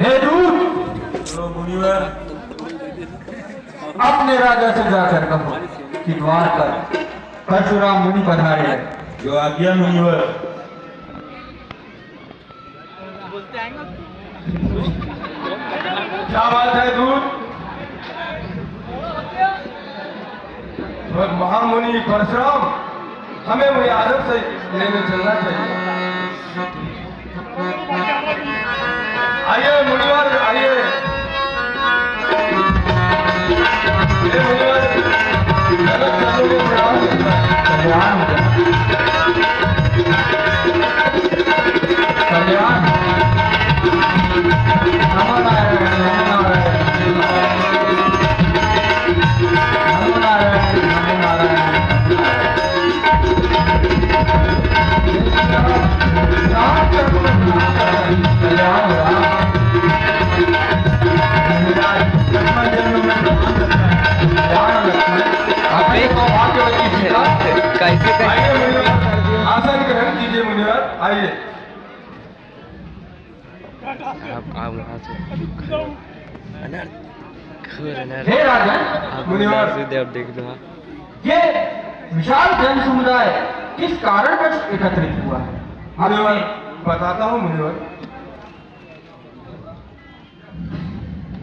हे दूत, मुनिवर, अपने राजा से जाकर कहो कि द्वार पर परशुराम मुनि पधारे हैं। जो आज्ञा मुनिवर। क्या बात है दूत? और महामुनि परशुराम, हमें वही आदत से लेने चलना चाहिए। आइए मुनिवर, आइए। हे मुनिवर, जगत चरणों में प्रणाम करता है। कल्याण हो जाए। कल्याण। नमो नारायण, नमो नारायण, नमो नारायण, नमो नारायण। राम चरणों में प्रणाम करता है। कल्याण हो रहा। लक्ष्मण चरणों में प्रणाम करता है। कल्याण लक्ष्मण। अपने को भाग्यवती सीता। कैसे आइए मुनिवर, आसन ग्रहण कीजिए मुनिवर, आइए। आप वहाँ से अनर्थ घोर अनर्थ हे राजन, आप मुनिवर, देव देख लो। ये विशाल जन समुदाय किस कारणवश एकत्रित हुआ है? मुनिवर, बताता हूँ मुनिवर।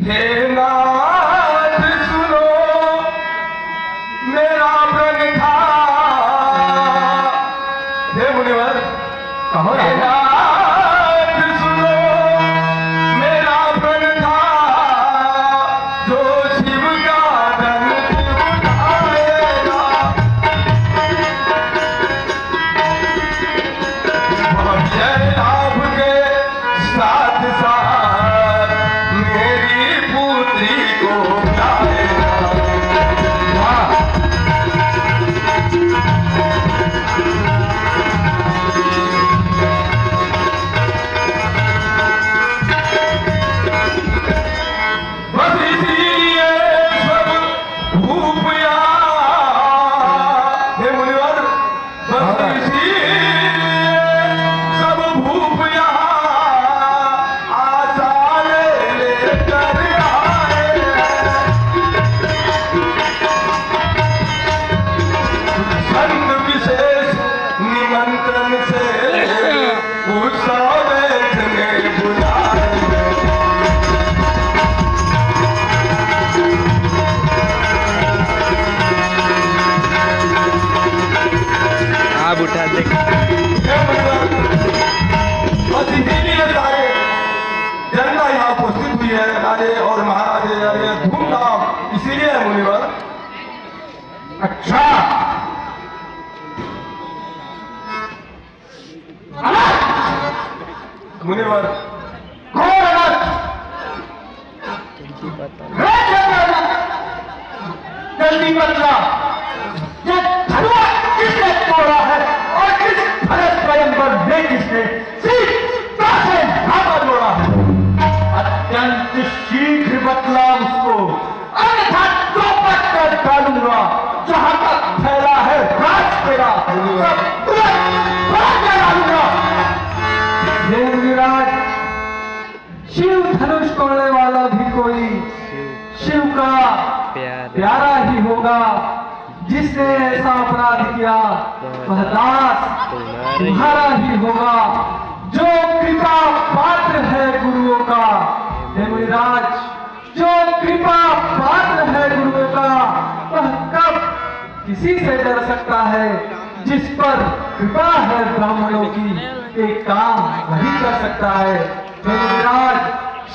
हे नाथ सुनो मेरा प्रण था। हे मुनिवर, कहो राजा। नाथ सुनो मेरा प्रण था, जो शिव का धनुष उठाएगा, भव्य लाभ के साथ साथ मेरी पुत्री को पाएगा। वाह! बस इसीलिए सब भूप यहाँ। हे मुनिवर, बस इसीलिए सब भूप यहाँ आशा लेकर आए हैं। संत विशेष निमंत्रण से उत्सव देखने बुलाए हैं। आप उठा देख। बस इसीलिए सारे जनता यहाँ उपस्थित हुई है, राजे और महाराजे, ये धूमधाम इसीलिए है मुनिवर। अच्छा, मुनिवर, कौन अनर्थ? जल्दी बता। जल्दी बतला, ये धनुआ किसने तोड़ा है और इस भरत स्वयंवर में किसने सीता से धागा जोड़ा है? अत्यंत शीघ्र बतला उसको, अन्यथा चौपट कर डालूंगा। जहां तक फैला है राज तेरा, सब तुरंत बाहर कर डालूंगा। हे मुनिराज, शिव धनुष तोड़ने वाला भी कोई शिव का प्यारा ही होगा। जिसने ऐसा अपराध किया वह दास तुम्हारा ही होगा, जो कृपा पात्र है गुरुओं का। हे मुनिराज, जो कृपा पात्र है गुरुओं का वह कब किसी से डर सकता है? जिस पर कृपा है ब्राह्मणों की, एक काम वही कर सकता है। हे मुनिराज,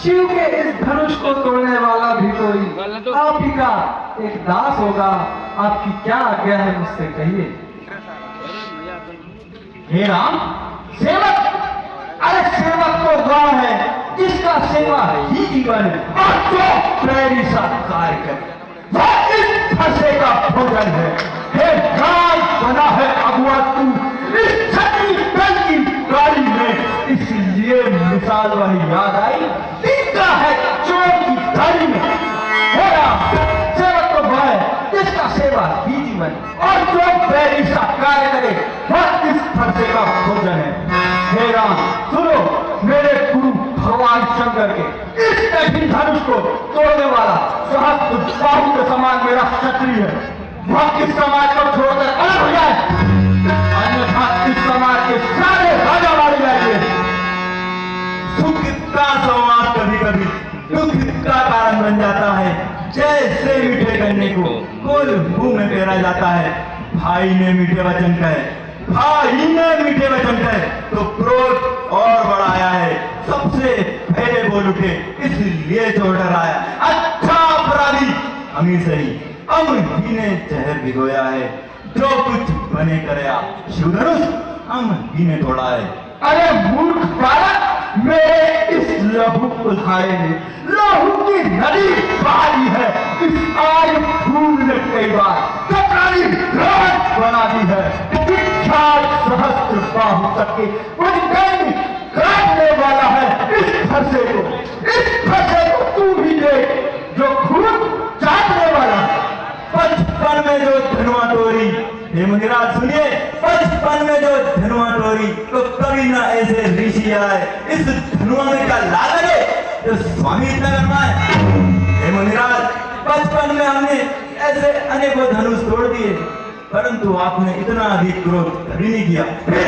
शिव के इस धनुष को तोड़ने वाला भी कोई आप ही का एक दास होगा। आपकी क्या आज्ञा है, मुझसे कहिए। हे राम, सेवक, अरे सेवक तो वह है जिसका सेवा ही जीवन और जो प्रेरी सा कार्य करे, वह इस फंसे का भोजन है। हे गाय बना है अगुआ तू इस छठी दल की गाड़ी में, इसलिए मिसाल वही याद आई, तीखा है चोर की गाड़ी में। हे राम, सेवक तो वह है जिसका सेवा ही जीवन और जो बैरी सा कार्य करे वह इस फंसे का भोजन है। हे राम, सुनो, मेरे गुरु भगवान शंकर के इस कठिन धनुष को तोड़ने वाला सहस्त्र बाहु के समान मेरा क्षत्रिय है। वह इस समाज को छोड़कर अलग हो जाए, अन्यथा इस समाज के सारे राजा मारे जाएंगे। सुख का संवाद कभी कभी दुख का कारण बन जाता है। जैसे मीठे गन्ने को गोल मुंह में पेरा जाता है, भाई ने मीठे वचन कहे, भाई ने मीठे वचन कहे तो क्रोध और बढ़ाया है। सबसे पहले बोल उठे इसलिए जो डराया। अच्छा अपराधी हमी सही, अब ही ने जहर भिगोया है। जो कुछ बने करया शिवधनुष हम ही ने तोड़ा है। अरे मूर्ख बालक, मेरे इस लहू उधारे ने लहू की नदी बहाई है। इस आय फूल ने कई बार कतरानी रात बना दी है। विख्यात सहस्त्र बाहु सबके उद्गम काटने वाला है इस फरसे को। इस फरसे को तू भी देख जो खून चाटने वाला है। बचपन में जो धनुआ तोरी, हे मुनिराज सुनिए, बचपन में जो धनुआ तोरी तो कभी ना ऐसे ऋषि आए। इस धनुआ में क्या लाल लगे जो स्वामी इतना करना है। हे मुनिराज, बचपन में हमने ऐसे अनेकों धनुष तोड़ दिए, परंतु आपने इतना अधिक क्रोध कभी नहीं किया। फिर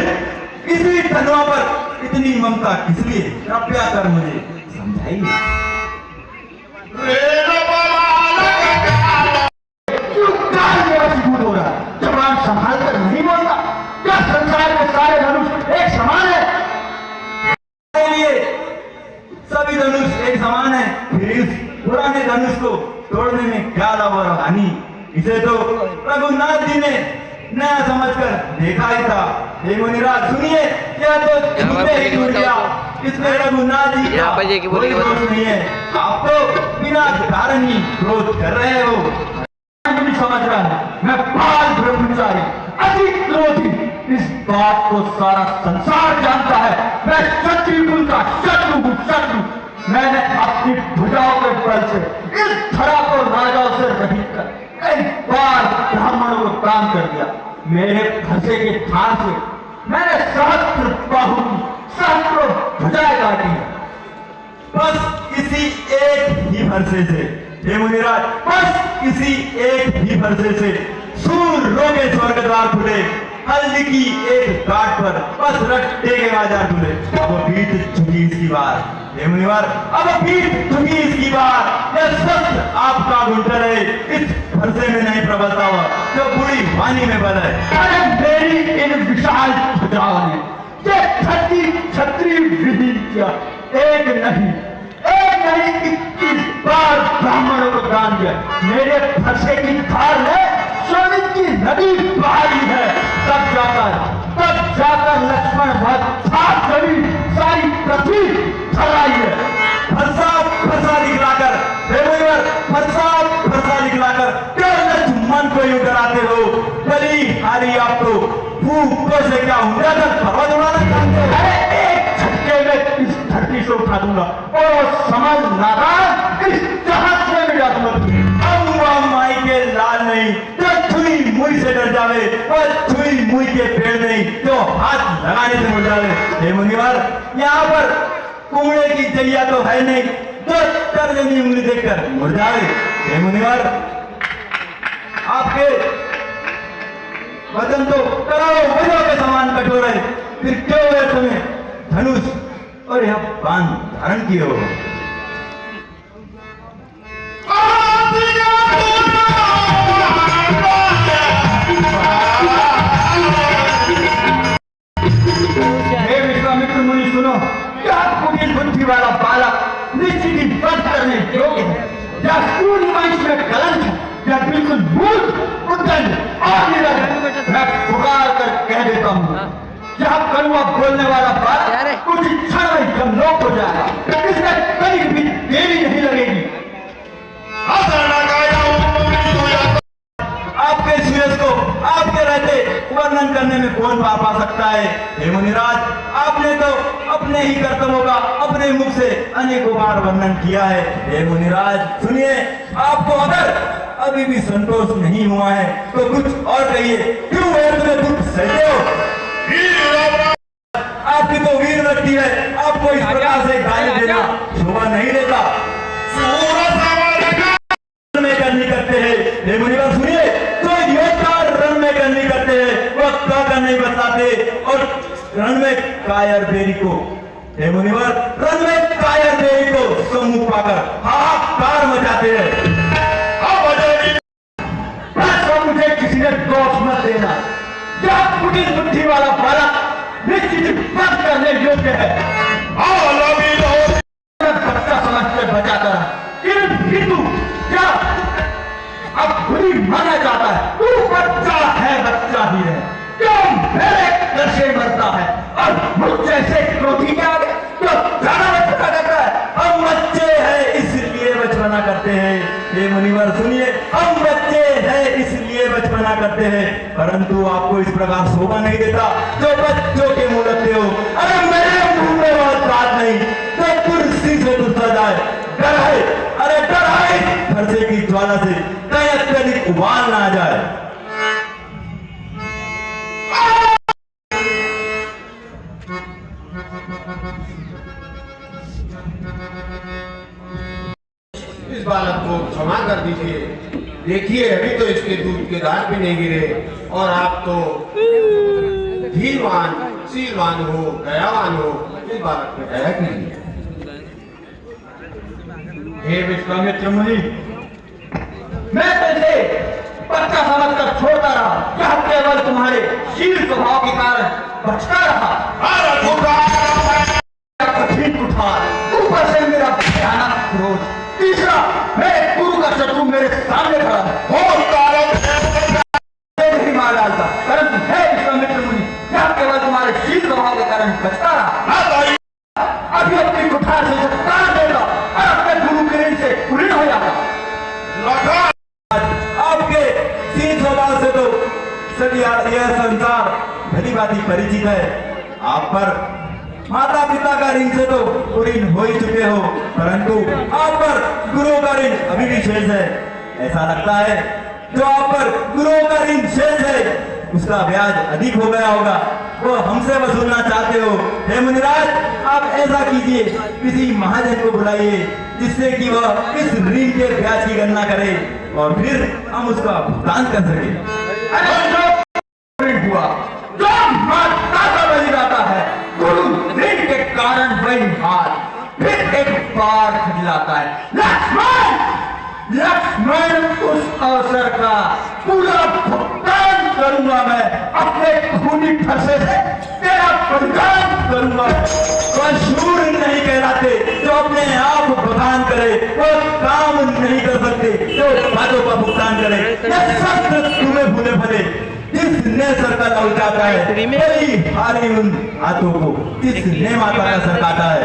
इसी धनुआ पर इतनी ममता किस लिए? कृपया कर मुझे समझाइए। हो रहा जबान संभाल कर नहीं बोलता। क्या संसार के सारे धनुष एक समान है? लिए सभी धनुष एक समान है, फिर इस पुराने धनुष को तोड़ने में क्या लाभ और हानि? इसे तो रघुनाथ जी ने नया समझकर देखा ही था। हे मुनिराज सुनिए, क्या तो झूठे ही टूट गया, इसमें रघुनाथ जी का कोई दोष नहीं है। आप तो बिना कारण ही क्रोध कर रहे हो। नहीं समझ रहा है, मैं बाल ब्रह्मचारी अति क्रोधी, इस बात को सारा संसार जानता है। मैं शत्रुघ्न का शत्रु हूँ, शत्रु। मैंने अपनी भुजाओं के बल से इस धरा को राजाओं से रहित कर कई बार ब्राह्मणों को काम कर दिया। मेरे फंसे के थान से मैंने सहस्त्र बाहु की सहस्त्रों भुजाएं काटी है। बस इसी एक ही भरसे से, हे मुनिराज, बस किसी एक ही भरसे से सूर्यों के स्वर्ग द्वार खुले, हल्दी की एक घाट पर बस रट्टे के बाजार खुले। अब पीठ झुकी इसकी बार, हे मुनिवर, अब पीठ झुकी इसकी बार। यह सत्य आपका गुंटर है, इस भरसे में नहीं प्रबलता हुआ जो बुरी वाणी में बल है। अरे मेरी इन विशाल भुजाओं ने ये छत्री विधि किया। एक नहीं 21 बार ब्राह्मणों को दान दिया। मेरे फरसे की धार ने सोने की नदी बहाई है। तब जाकर लक्ष्मण भक्त सात जमी सारी पृथ्वी फैलाई है। फरसा दिखलाकर, हे मुनिवर, फरसा दिखलाकर क्यों लक्ष्मण को यूं डराते हो? बली हारी आपको भूखों से क्या हुआ तक पर्वत उड़ाना चाहते हो? अरे एक झटके में इस धरती से उठा दूंगा और समझ नाराज इस जहाज में मिटा दूंगा। अम्मा माई के लाल नहीं जो छुई मुई से डर जावे, और छुई मुई के पेड़ नहीं जो हाथ लगाने से मुड़ जावे। हे मुनिवर, यहाँ पर कुमड़े की जैया तो है नहीं जो तर्जनी उंगली देखकर मुड़ जावे। हे मुनिवर, आपके वचन तो करोड़ों वजों के समान कठोर है, फिर क्यों है तुम्हें धनुष और यह बाण धारण किए हो? हे विश्वामित्र मुनि सुनो, क्या कुटिल बुद्धि वाला बालक निश्चित ही वध करने योग्य है? या सूर्य वंश में कलंक है, या बिल्कुल मूर्ख उद्दंड और निडर है? मैं पुकार कर कह देता हूँ, यह कड़वा बोलने वाला बालक कुछ क्षण में यमलोक हो जाएगा। इसमें कहीं भी देरी नहीं लगेगी। आपके सूरज को आपके रहते वर्णन करने में कौन पार पा सकता है? हे मुनिराज, आपने तो अपने ही कर्तव्यों का अपने मुख से अनेकों बार वर्णन किया है। हे मुनिराज सुनिए, आपको अगर अभी भी संतोष नहीं हुआ है तो कुछ और कहिए। क्यों व्यर्थ में दुख सहते हो? आपकी तो वीर वृत्ति है, आपको इस में गाली देना शोभा नहीं देता। रन में करनी करते हैं, हे मुनिवर सुनिए, तो योद्धा रन में करनी करते हैं, वो कहकर नहीं बताते। और रन में कायर बेरी को, हे मुनिवर, रन में कायर बेरी को सम्मुख पाकर हाहाकार मचाते हैं। मुझे किसी ने दोष मत देना। क्या कुटिल बुद्धि वाला बालक निश्चित बात करने योग्य है। बच्चा समझ के बचा कर, किंतु क्या अब बुरी माना जाता है? तू बच्चा है, बच्चा ही है, क्यों मेरे घर से मरता है और मुझ जैसे क्रोधी के आगे क्यों ज्यादा बचपना करता है? हम बच्चे हैं इसलिए बचपना करते हैं, ये मुनिवर सुनिए, हम बच्चे हैं इसलिए बचपना करते हैं, परंतु आपको इस प्रकार शोभा नहीं देता जो बच्चों के मुंह लगते हो। अरे मेरे मुंह में बहुत बात नहीं तो कुर्सी से दूसरा जाए, डर है, अरे डर है फरसे की ज्वाला से कहीं अत्यधिक उबाल ना आ जाए। इस बालक को क्षमा कर दीजिए। देखिए अभी तो इसके दूध के धार भी नहीं गिरे और आप तो धीरवान, शीलवान हो, दयावान हो, इस बालक पे दया कीजिए। हे विश्वामित्र मुनि, मैं तुझे बच्चा समझकर छोड़ता रहा, यह केवल तुम्हारे शील स्वभाव के कारण बचता रहा। कठिन कुठार, ऊपर से मेरा भयानक क्रोध, तीसरा मेरे गुरु का शत्रु मेरे सामने खड़ा नहीं मार डालता, परंतु हे विश्वामित्र मुनि, यह केवल तुम्हारे शील स्वभाव के कारण बचता रहा। अभी अपनी कुठार से तार देगा और अपने गुरु के ऋण से उऋण हो जाता। आपके शील स्वभाव से तो सभी यह संसार भली भांति परिचित है। आप पर माता पिता का ऋण से तो ऋण हो ही चुके हो, परंतु आप पर गुरु का ऋण अभी भी शेष है। ऐसा लगता है जो आप पर गुरु का ऋण शेष है उसका ब्याज अधिक हो गया होगा, वो हमसे वसूलना चाहते हो। हे मुनिराज, आप ऐसा कीजिए, किसी महाजन को बुलाइए जिससे कि वह इस ऋण के ब्याज की गणना करे और फिर हम उसका भुगतान कर सके। अरे जो ऋण हुआ, जो माता का बलि जाता है, गुरु ऋण के कारण वही हाथ फिर एक बार खिलाता है। लक्ष्मण, लक्ष्मण, उस अवसर का पूरा भुगतान करूंगा मैं, अपने खूनी फरसे से तेरा बलिदान करूंगा। शूर नहीं कहलाते जो अपने आप भुगतान करे, वो काम नहीं कर सकते जो बातों का भुगतान करे। यह शब्द तुम्हें भूले भले, जिसने सर का लौट जाता है वही हारे उन हाथों को जिसने माता का सर काटा है।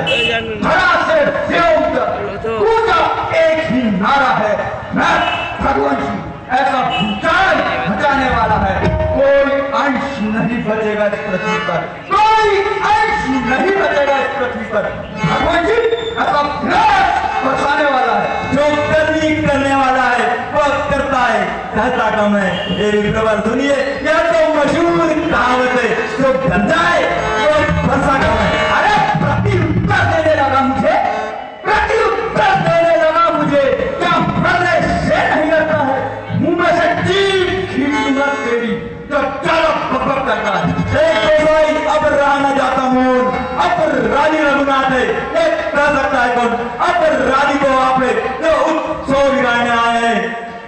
धरा से देव तक पूजा एक ही नारा है, मैं भगवान जी, ऐसा भूचाल मचाने वाला है, कोई अंश नहीं बचेगा इस पृथ्वी पर, कोई अंश नहीं बचेगा इस पृथ्वी पर। भगवान जी ऐसा विनाश बचाने वाला है, जो करने वाला है वह करता है, कहता कम है। ये विप्रवर सुनिए, यह तो मशहूर कहावत है, जो डर जाए वो फंसा कम है। अरे प्रत्युत्तर देने लगा मुझे, प्रत्युत्तर देने लगा मुझे, क्या मरने से नहीं लगता है? मुंह में से जीभ खींचूंगा तेरी, जो चलो बकबक करता है। अब रहा न जाता मोन, अब रानी रघुनाथ है, एक कह सकता है कौन? अब रानी को आप जो उत्सव गिराने आए हैं,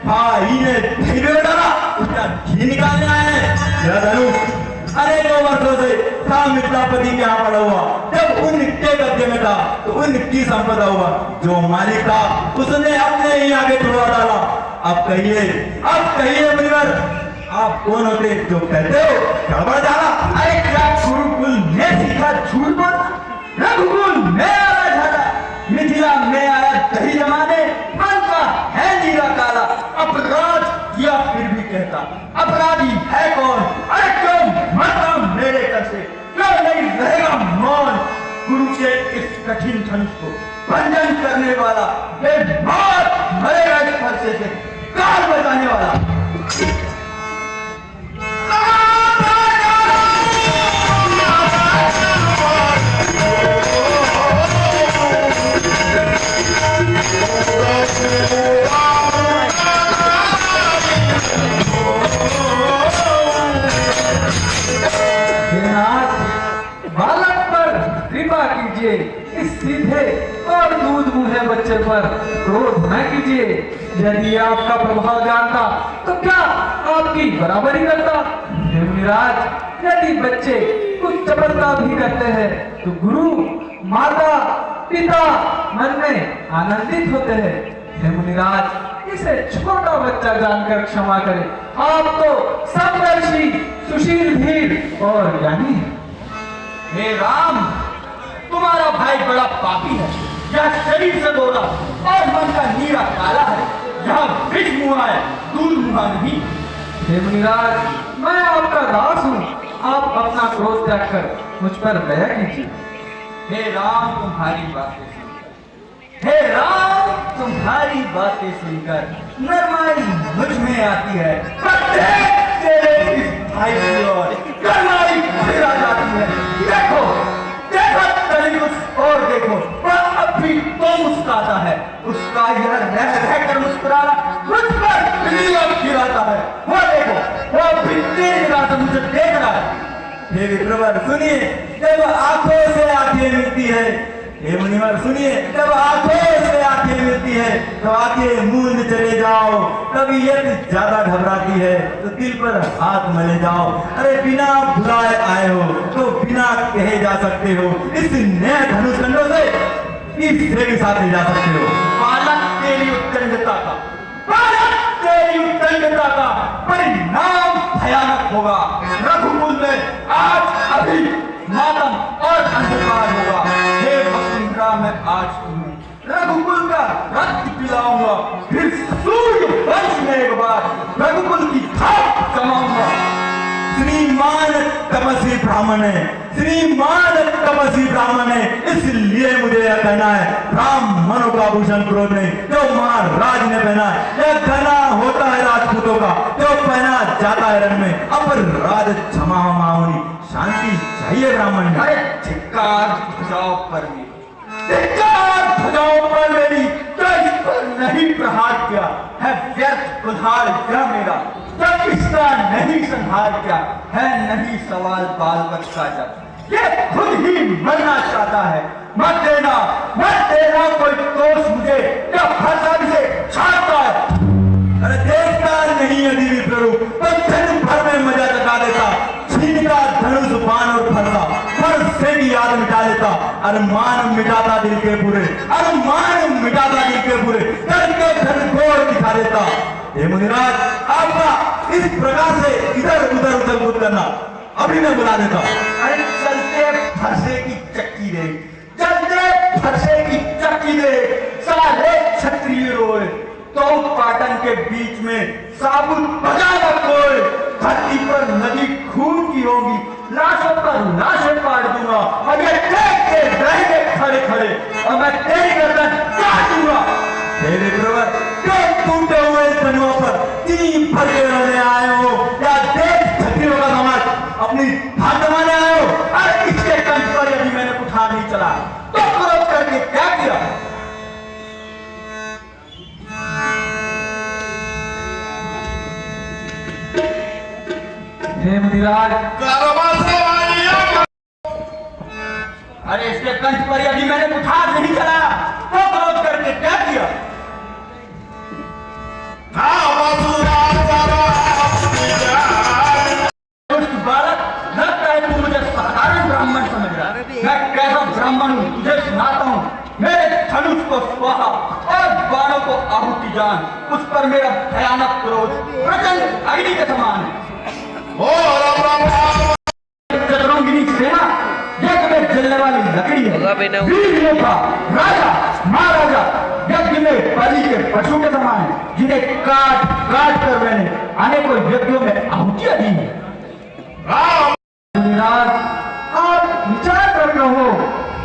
भाई ने धीरे डाला उसका घी निकालने आए हैं। यह धनुष अनेकों वर्षों से था मिथिलापति के यहाँ पड़ा हुआ, जब उनके कब्जे में था तो उनकी संपदा हुआ, जो मालिक था उसने अपने ही आगे छुड़वा डाला। अब कहिए मुनिवर, आप कौन होते जो कहते हो गड़बड़ डाला? अरे क्या गुरुकुल ने सीखा झूठ बोलना? रघुकुल में आया झाला, मिथिला में आया दही जमाने, बनता है नीला काला, अपराध किया फिर भी कहता अपराधी है कौन? अरे क्यों मरता मेरे घर से, क्यों नहीं रहेगा मौन? गुरु के इस कठिन धनुष को भंजन करने वाला, मौत मरेगा इस फरसे से, काल बजाने वाला। कीजिए, इस सीधे और दूध मुँहे बच्चे पर क्रोध न कीजिए। यदि आपका प्रभाव जानता तो क्या आपकी बराबरी करता? हे मुनिराज, यदि बच्चे कुछ चपलता भी करते हैं तो गुरु, माता, पिता मन में आनंदित होते हैं। हे मुनिराज, इसे छोटा बच्चा जानकर क्षमा करें। आप तो समदर्शी, सुशील, धीर और ज्ञानी है। हे राम, तुम्हारा भाई बड़ा पापी है। यह शरीर से बोला और मन का नीरा काला है। यह विष मुहा है, दूध मुहा नहीं। हे मुनिराज, मैं आपका दास हूँ। आप अपना क्रोध त्याग कर मुझ पर दया कीजिए। हे राम, तुम्हारी बातें हे राम, तुम्हारी बातें सुनकर नरमाई मुझ में आती है। प्रत्येक तेरे इस भाई की ओर नरमाई फिरा जाती है। देखो देखो तनिक और देखो, वह अब भी तो मुस्कुराता है। उसका यह रह रहकर मुस्कुराना मुझ पर गिराता है। वो देखो, वो भी तेरी निगाह से मुझे देख रहा है। हे विप्रवर, सुनिए, जब आंखों से आंखें मिलती है, हे मुनिवर सुनिए, जब आंखों से आंखें मिलती है तो आंखें मूंद चले जाओ। तबीयत ज्यादा घबराती है तो दिल पर हाथ मले जाओ। अरे बिना बुलाए आए हो तो बिना कहे जा सकते हो। इस नए धनुष कंडों से इससे भी साथ ले जा सकते हो। बालक तेरी उत्तंडता का, बालक तेरी उत्तंडता का परिणाम भयानक होगा। रघुकुल में आज अभी मातम और अंधकार होगा। हे वसुंधरा, मैं आज तुम्हें रघुकुल का रक्त पिलाऊंगा, फिर सूर्य वंश में एक बार रघुकुल की खाक जमाऊंगा। श्रीमान तपस्वी ब्राह्मण है, श्रीमान तपस्वी ब्राह्मण है, इसलिए मुझे यह कहना है, ब्राह्मणों का भूषण क्रोध नहीं जो महाराज ने पहना है। यह गहना होता है राजपूतों का जो पहना जाता है रण में। अपराध क्षमा माऊनी, शांति चाहिए ब्राह्मण। अरे धिक्कार भुजाओं पर मेरी, धिक्कार भुजाओं पर मेरी, जो इस पर नहीं प्रहार किया है व्यर्थ उधार यह मेरा। जब इसका नहीं संहार किया है नहीं सवाल बाल बच्चा, जब ये खुद ही मरना चाहता है। मत देना कोई दोष मुझे, जब फरसान से छाड़ता है। अरे देखता नहीं यदि विप्ररूप तो दिन भर में मजा चका देता। छीनता धनुष, बाण और फरसा, फर से भी याद मिटा देता। अरमान मिटाता दिल के पूरे, अरमान मिटाता दिल के पूरे, करके धनकोड़ दिखा देता। हे मुनिराज, आपका इस प्रकार से इधर उधर उछल कूद करना अभी मैं बुला देता। अरे चलते फरसे की चक्की दे, चलते फरसे की चक्की दे, सारे क्षत्रिय रोए तो पाटन के बीच में साबुत बजाना कोई। धरती पर नदी खून की होगी, लाशों पर लाशें पाट दूंगा और ये देख के रहेंगे खड़े खड़े और मैं तेरी गर्दन काट दूंगा। हे विप्रवर, क्यों टूटे हुए धनुओं पर तीन फरके रोने आए हो या देश क्षत्रियों का समाज अपनी हाथ जमाने आए हो? अरे इसके कंठ पर यदि मैंने कुठार नहीं चला तो क्रोध करके क्या किया? हे मुनिराज, अरे इसके कंठ पर यदि मैंने कुठार नहीं चलाया तो क्रोध करके क्या किया? बालक, लगता है तू मुझे साधारण ब्राह्मण समझ रहा है। मैं कैसा ब्राह्मण हूँ तुझे सुनाता हूँ। मेरे धनुष को स्वाहा और बाणों को आहुति जान, उस पर मेरा भयानक क्रोध प्रचंड अग्नि के समान है। चतुरंगिनी सेना ये कभी जलने वाली लकड़ी है। वीर योद्धा, राजा, महाराजा यज्ञ में बलि के पशु के समान है, जिन्हें काट काट कर मैंने अनेकों यज्ञों में आहुतियां दी है। मुनिराज, आप विचार कर रहे हो,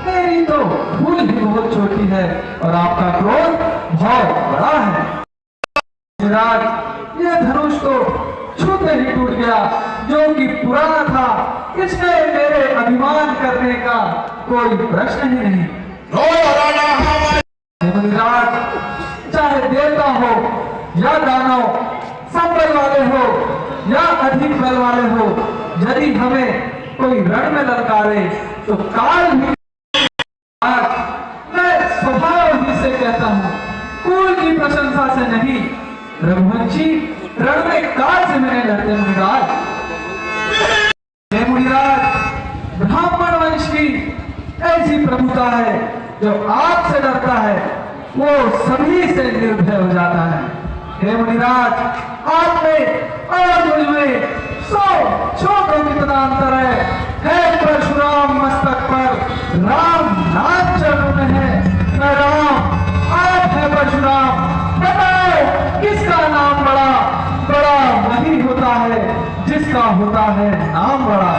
मेरी तो भूल भी बहुत छोटी है और आपका क्रोध बहुत बड़ा है। मुनिराज, यह धनुष तो छूते ही टूट गया, जो कि पुराना था। इसमें मेरे अभिमान करने का कोई प्रश्न ही नहीं। मुनिराज, चाहे देवता हो या दानव, संबल वाले हो या अधिक बल वाले हो, यदि हमें कोई रण में ललकारे तो काल भी रघुवंशी रण में काल से मैंने लड़ते मुनिराज। हे मुनिराज, ब्राह्मण वंश की ऐसी प्रभुता है जो आपसे डरता है वो सभी से निर्भय हो जाता है। हे मुनिराज, आप में और मुझ में 100 छोटों कितना अंतर है परशुराम मस्तक पर, राम नाम चरणों में है। मैं राम, आप है परशुराम, बताओ किसका नाम बड़ा? बड़ा वही होता है जिसका होता है नाम बड़ा।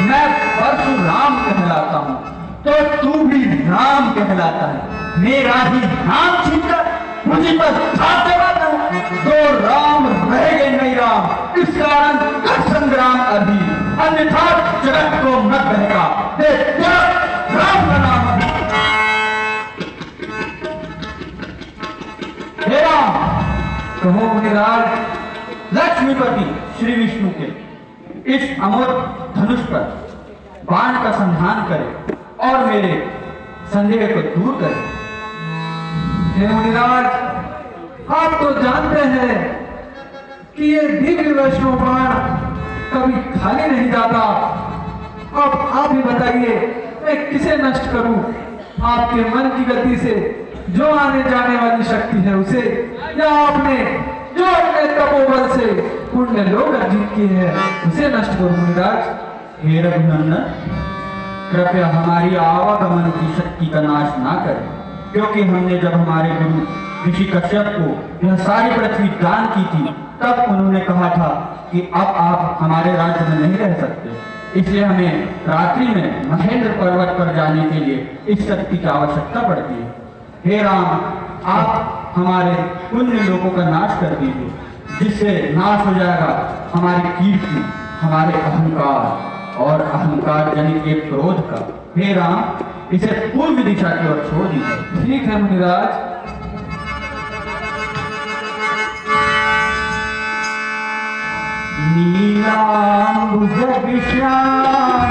मैं परशुराम कहलाता हूँ तो तू भी राम कहलाता है। मेरा ही नाम छीनकर मुझे पर छाप लगाता है। दो राम रह गए नहीं राम, इस कारण कर संग्राम अभी, अन्यथा जगत को मत बहका दे राम का नाम अभी। हे राम, कहो मुनिराज, लक्ष्मीपति श्री विष्णु के इस अमोघ धनुष पर बाण का संधान करे और मेरे संदेह को दूर करे। हे मुनिराज, आप तो जानते हैं कि ये दिव्य वैष्णव बाण कभी खाली नहीं जाता। अब आप ही बताइए, मैं किसे नष्ट करूं? आपके मन की गति से जो आने जाने वाली शक्ति है उसे, या आपने जो अपने तपोबल से पुण्य लोक अर्जित की है उसे नष्ट करूं मुनिराज? हे रघुनंदन, कृपया हमारी आवागमन की शक्ति का नाश ना करें, क्योंकि हमने जब हमारे गुरु ऋषि कश्यप को यह सारी पृथ्वी दान की थी तब उन्होंने कहा था कि अब आप हमारे राज्य में नहीं रह सकते, इसलिए हमें रात्रि में महेंद्र पर्वत पर जाने के लिए इस शक्ति की आवश्यकता पड़ती है। हे राम, आप हमारे पुण्य लोगों का नाश कर दीजिए, जिससे नाश हो जाएगा हमारी कीर्ति, हमारे अहंकार और अहंकार जनित के क्रोध का। हे राम, इसे पूर्व दिशा की ओर छोड़ दीजिए। ठीक है मुनिराज। नीलांबुज विश्राम